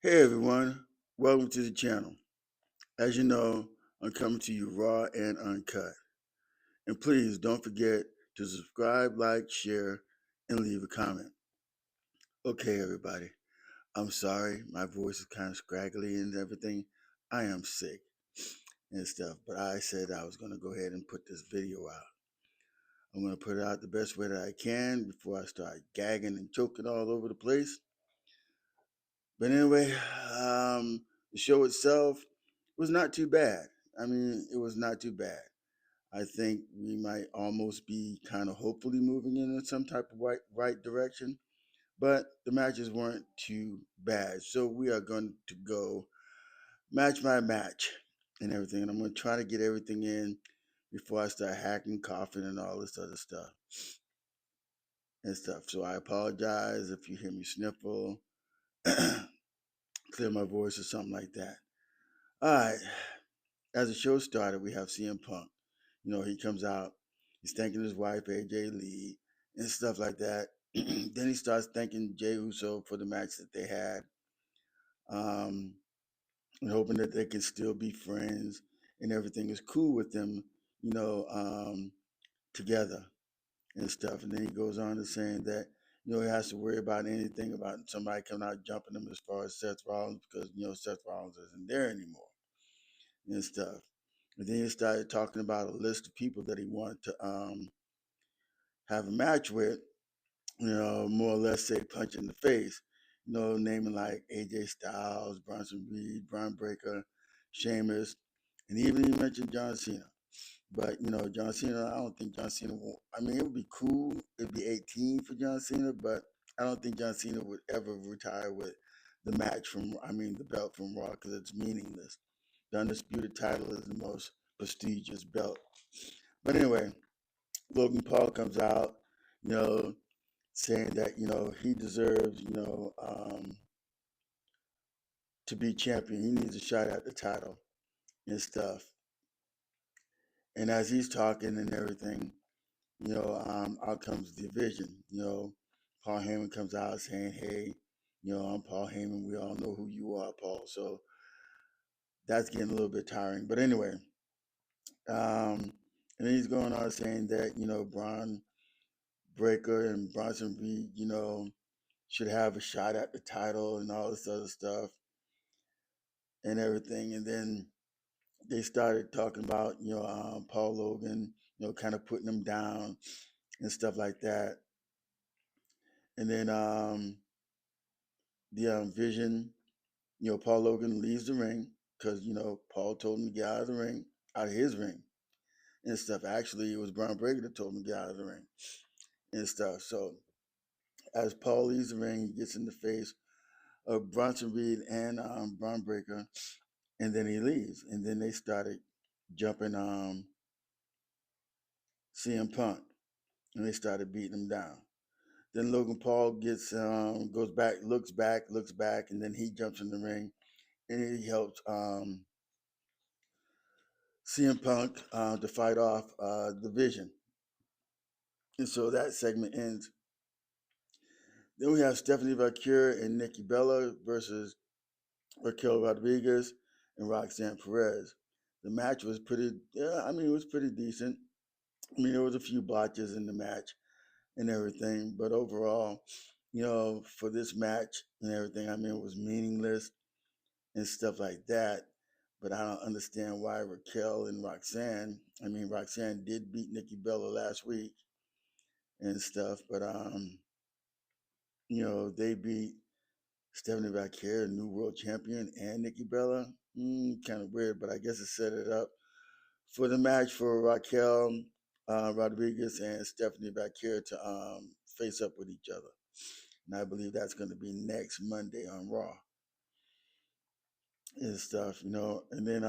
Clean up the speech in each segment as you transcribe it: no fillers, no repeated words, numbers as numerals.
Hey everyone, welcome to the channel. As you know, I'm coming to you raw and uncut. And please don't forget to subscribe, like, share, and leave a comment. Okay, everybody, I'm sorry, my voice is kind of scraggly and everything. I am sick and stuff, but I said I was going to go ahead and put this video out. I'm going to put it out the best way that I can before I start gagging and choking all over the place. But anyway, the show itself was not too bad. I mean, it was not too bad. I think we might almost be kind of hopefully moving in some type of right direction, but the matches weren't too bad. So we are going to go match by match and everything. And I'm going to try to get everything in before I start hacking, coughing, and all this other stuff and stuff. So I apologize if you hear me sniffle, clear my voice, or something like that. All right. As the show started, we have CM Punk. You know, he comes out, he's thanking his wife, AJ Lee, and stuff like that. Then he starts thanking Jey Uso for the match that they had, um, and hoping that they can still be friends and everything is cool with them, you know, together and stuff. And then he goes on to saying that, he has to worry about anything about somebody coming out jumping him as far as Seth Rollins because, Seth Rollins isn't there anymore and stuff. And then he started talking about a list of people that he wanted to have a match with, more or less say punch in the face, naming like AJ Styles, Bronson Reed, Braun Breaker, Sheamus, and even he mentioned John Cena. But, John Cena, I don't think John Cena will. I mean, it would be cool. It'd be 18 for John Cena, but I don't think John Cena would ever retire with the belt from Raw because it's meaningless. The Undisputed title is the most prestigious belt. But anyway, Logan Paul comes out, you know, saying that, he deserves, to be champion. He needs a shot at the title and stuff. And as he's talking and everything, out comes the division. Paul Heyman comes out saying, hey, I'm Paul Heyman. We all know who you are, Paul. So that's getting a little bit tiring. But anyway, and then he's going on saying that, Braun Breaker and Bronson Reed, should have a shot at the title and all this other stuff and everything. And then they started talking about, Paul Logan, kind of putting him down and stuff like that. And then the Vision, Paul Logan leaves the ring because, Paul told him to get out of the ring, out of his ring and stuff. Actually, it was Braun Breaker that told him to get out of the ring and stuff. So as Paul leaves the ring, he gets in the face of Bronson Reed and Braun Breaker, and then he leaves. And then they started jumping CM Punk, and they started beating him down. Then Logan Paul goes back, looks back, and then he jumps in the ring, and he helps CM Punk to fight off the Vision. And so that segment ends. Then we have Stephenie Vaquer and Nikki Bella versus Raquel Rodriguez and Roxanne Perez. The match was it was pretty decent. I mean, there was a few botches in the match and everything, but overall, for this match and everything, it was meaningless and stuff like that. But I don't understand why Raquel and Roxanne did beat Nikki Bella last week and stuff, but they beat Stephanie Vaquer, new world champion, and Nikki Bella. Kind of weird, but I guess it set it up for the match for Raquel Rodriguez and Stephanie Vaquer to face up with each other. And I believe that's going to be next Monday on Raw and stuff, And then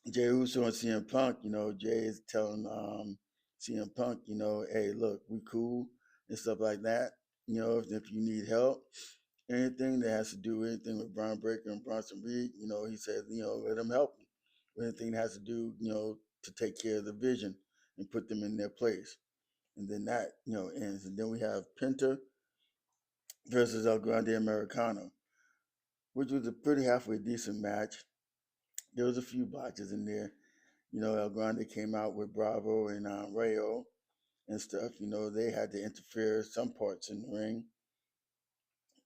Jey Uso and CM Punk, Jay is telling CM Punk, hey, look, we cool and stuff like that. If you need help, anything that has to do anything with Braun Breaker and Bronson Reed, he said, let them help him. Anything that has to do, to take care of the Vision and put them in their place. And then that, ends. And then we have Penta versus El Grande Americano, which was a pretty halfway decent match. There was a few botches in there. El Grande came out with Bravo and Rayo and stuff. They had to interfere some parts in the ring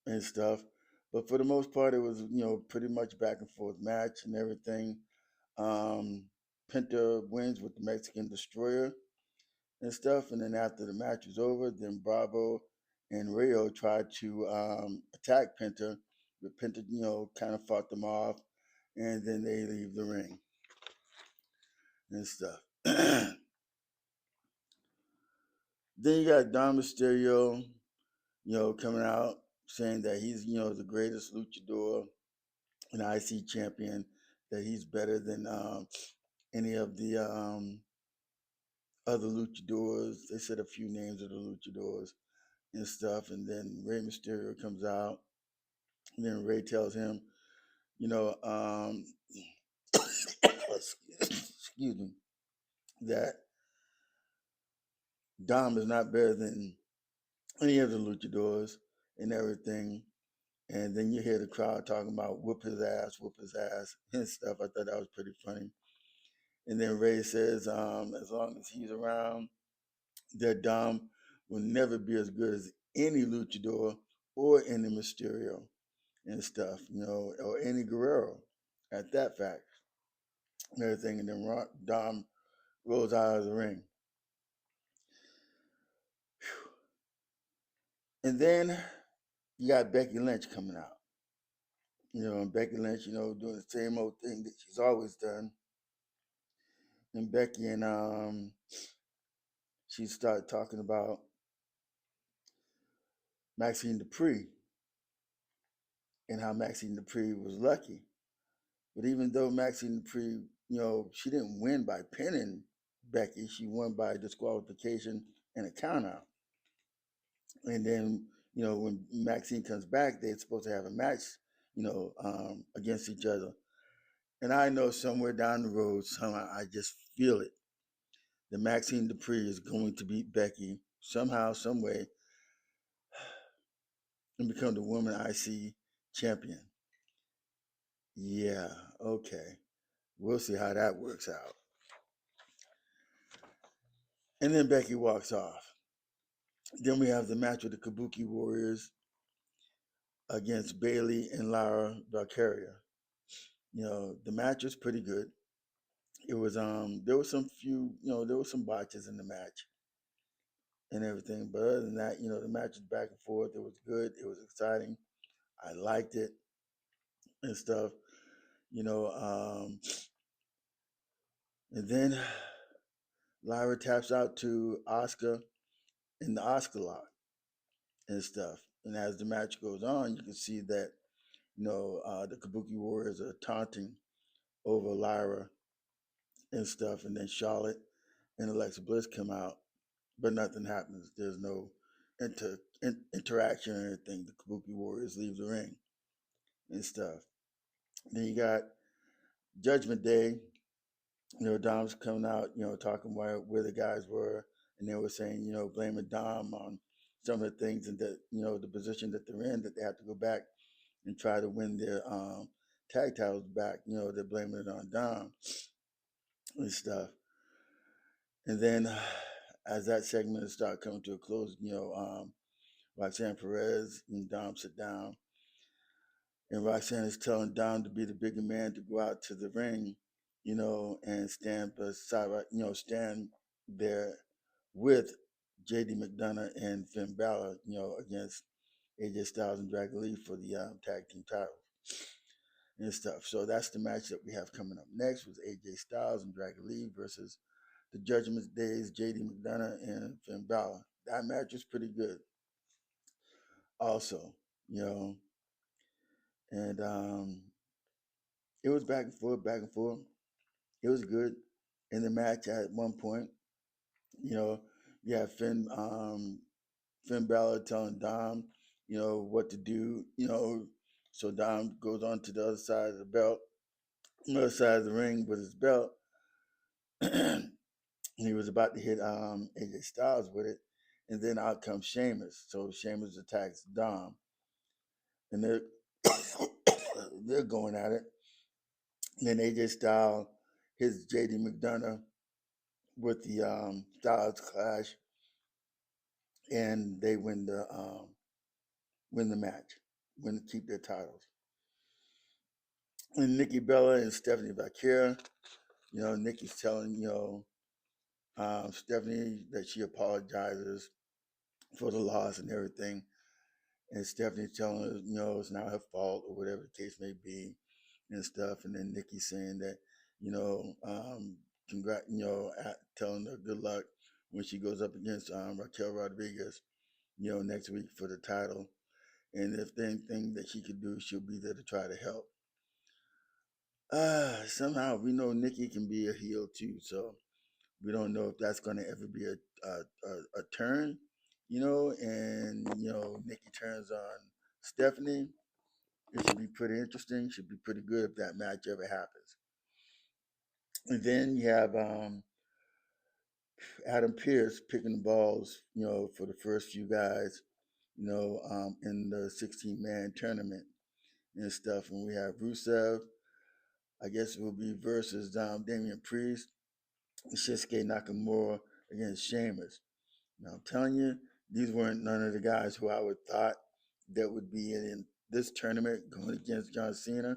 and stuff. But for the most part, it was, pretty much back and forth match and everything. Um, Penta wins with the Mexican Destroyer and stuff. And then after the match was over, then Bravo and Rayo tried to attack Penta. But Penta, kind of fought them off. And then they leave the ring and stuff. Then you got Dom Mysterio, coming out saying that he's, the greatest luchador and IC champion, that he's better than any of the other luchadors. They said a few names of the luchadors and stuff. And then Rey Mysterio comes out. And then Ray tells him, you know, um, excuse me, that Dom is not better than any of the luchadors and everything. And then you hear the crowd talking about whoop his ass, and stuff. I thought that was pretty funny. And then Ray says, as long as he's around, that Dom will never be as good as any luchador or any Mysterio and stuff, or any Guerrero at that fact and everything. And then Dom rolls out of the ring. And then you got Becky Lynch coming out. And Becky Lynch, doing the same old thing that she's always done. And Becky and she started talking about Maxine Dupree and how Maxine Dupree was lucky. But even though Maxine Dupree, she didn't win by pinning Becky, she won by disqualification and a countout. And then, when Maxine comes back, they're supposed to have a match, against each other. And I know somewhere down the road, somehow I just feel it, that Maxine Dupree is going to beat Becky somehow, some way, and become the woman IC champion. Yeah, okay. We'll see how that works out. And then Becky walks off. Then we have the match with the Kabuki Warriors against Bayley and Lyra Valkyria. The match was pretty good. It was there was some few, there was some botches in the match and everything. But other than that, the match was back and forth. It was good. It was exciting. I liked it and stuff. You know, um, and then Lyra taps out to Oscar in the Oscar lock and stuff. And as the match goes on, you can see that the Kabuki Warriors are taunting over Lyra and stuff. And then Charlotte and Alexa Bliss come out, but nothing happens. There's no interaction or anything. The Kabuki Warriors leave the ring and stuff. Then you got Judgment Day. Dom's coming out, talking where the guys were, and they were saying, blaming Dom on some of the things and that, the position that they're in, that they have to go back and try to win their tag titles back. They're blaming it on Dom and stuff. And then as that segment started coming to a close, Roxanne Perez and Dom sit down, and Roxanne is telling Dom to be the bigger man, to go out to the ring, and stand beside, stand there with JD McDonough and Finn Balor, against AJ Styles and Dragon Lee for the tag team titles and stuff. So that's the match that we have coming up next, was AJ Styles and Dragon Lee versus the Judgment Day's JD McDonough and Finn Balor. That match was pretty good also, and it was back and forth, back and forth. It was good. In the match at one point, you know, you have Finn Balor telling Dom, what to do, so Dom goes on to the other side of the belt, the other side of the ring with his belt. He was about to hit AJ Styles with it, and then out comes Sheamus. So Sheamus attacks Dom, and they're going at it. And then AJ Styles hits JD McDonough with the Styles Clash, and they win the match, keep their titles. And Nikki Bella and Stephenie Vaquer, Nikki's telling Stephenie that she apologizes for the loss and everything, and Stephenie's telling her it's not her fault or whatever the case may be and stuff. And then Nikki saying that telling her good luck when she goes up against Raquel Rodriguez, next week for the title. And if there's anything that she could do, she'll be there to try to help. Somehow we know Nikki can be a heel too, so we don't know if that's going to ever be a turn, and Nikki turns on Stephenie. It should be pretty interesting. Should be pretty good if that match ever happens. And then you have Adam Pearce picking the balls, for the first few guys, in the 16-man tournament and stuff. And we have Rusev, I guess it will be versus Damian Priest, and Shinsuke Nakamura against Sheamus. Now I'm telling you, these weren't none of the guys who I would thought that would be in this tournament going against John Cena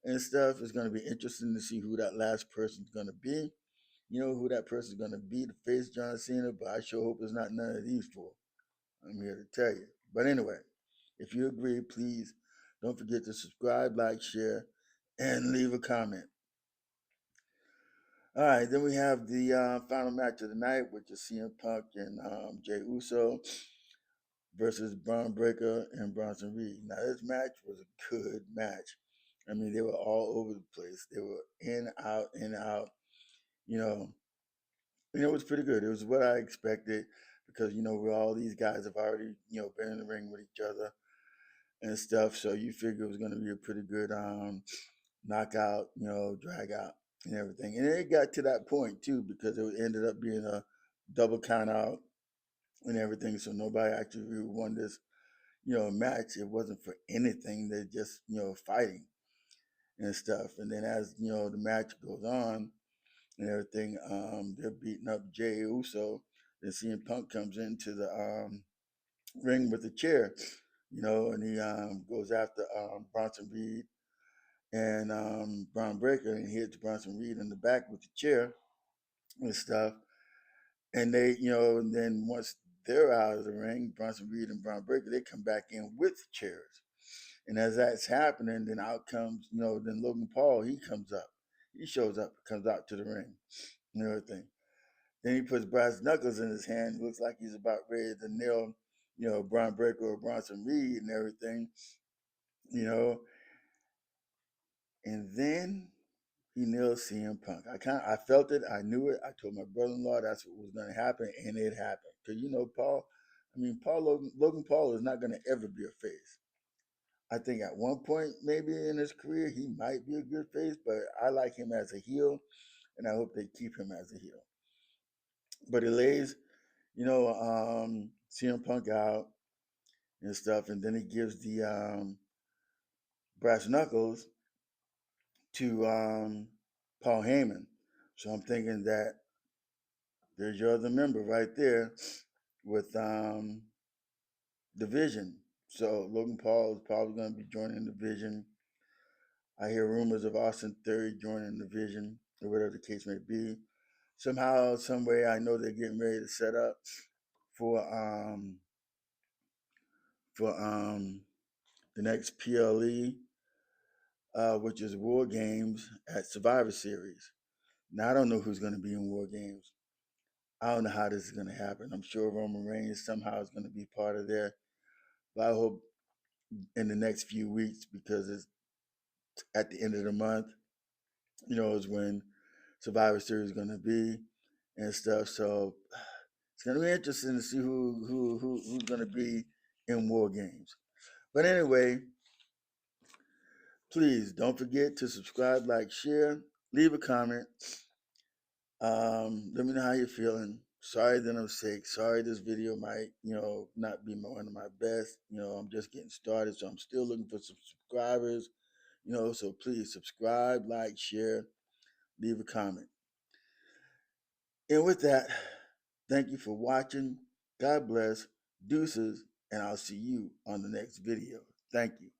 and stuff. It's going to be interesting to see who that last person's going to be. Who that person's going to be to face John Cena, but I sure hope it's not none of these four. I'm here to tell you. But anyway, if you agree, please don't forget to subscribe, like, share, and leave a comment. All right, then we have the final match of the night, which is CM Punk and Jey Uso versus Braun Breaker and Bronson Reed. Now, this match was a good match. I mean, they were all over the place. They were in, out, in, out. You know, it was pretty good. It was what I expected because all these guys have already been in the ring with each other and stuff. So you figure it was going to be a pretty good knockout, drag out and everything. And it got to that point too because it ended up being a double count out and everything. So nobody actually really won this, match. It wasn't for anything. They're just, fighting and stuff. And then as, the match goes on and everything, they're beating up Jey Uso. Then CM Punk comes into the ring with a chair, and he goes after Bronson Reed and Braun Breaker and hits Bronson Reed in the back with the chair and stuff. And they, and then once they're out of the ring, Bronson Reed and Braun Breaker, they come back in with chairs. And as that's happening, then out comes, then Logan Paul, he comes up. He shows up, comes out to the ring and everything. Then he puts brass knuckles in his hand. Looks like he's about ready to nail, Braun Breaker or Bronson Reed and everything, you know. And then he nails CM Punk. I felt it. I knew it. I told my brother-in-law that's what was going to happen, and it happened. Because Logan Paul is not going to ever be a face. I think at one point, maybe in his career, he might be a good face, but I like him as a heel, and I hope they keep him as a heel. But he lays, CM Punk out and stuff, and then he gives the brass knuckles to Paul Heyman. So I'm thinking that there's your other member right there with the Vision. So Logan Paul is probably going to be joining the Vision. I hear rumors of Austin Theory joining the Vision, or whatever the case may be. Somehow, some way, I know they're getting ready to set up for the next PLE, which is War Games at Survivor Series. Now I don't know who's going to be in War Games. I don't know how this is going to happen. I'm sure Roman Reigns somehow is going to be part of there. But I hope in the next few weeks, because it's at the end of the month, is when Survivor Series is going to be and stuff. So it's going to be interesting to see who's going to be in War Games. But anyway, please don't forget to subscribe, like, share, leave a comment. Let me know how you're feeling. Sorry that I'm sick. Sorry this video might, not be one of my best. I'm just getting started, so I'm still looking for some subscribers. So please subscribe, like, share, leave a comment. And with that, thank you for watching. God bless, deuces, and I'll see you on the next video. Thank you.